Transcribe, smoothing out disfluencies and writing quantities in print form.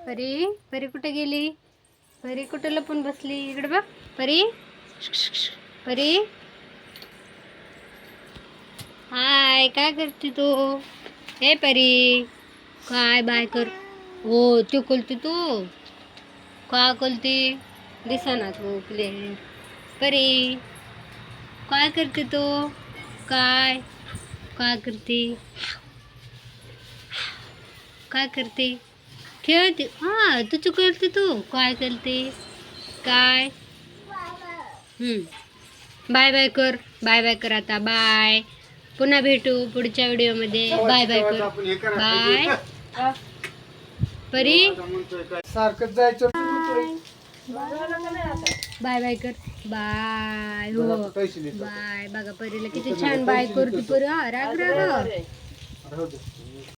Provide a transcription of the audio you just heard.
परी परी कुठे गेली? परी कुठे लपून बसली? इकडे बघ परी. परी हाय, काय करते तू? हे परी काय बाय कर. हो तू कोलती तू का कोलती दिसाना तू प्लेट. परी काय करते तू? काय काय करते? काय करते? खेळते. हा तू चुकलते. तू काय करते? काय बाय बाय कर. बाय बाय कर आता. बाय. पुन्हा भेटू पुढच्या व्हिडिओमध्ये. बाय बाय कर. बाय परी. सारखं जायचं. बाय बाय कर. बाय. हो बाय. बघा परीला किती छान बाय करते. परी राग राग.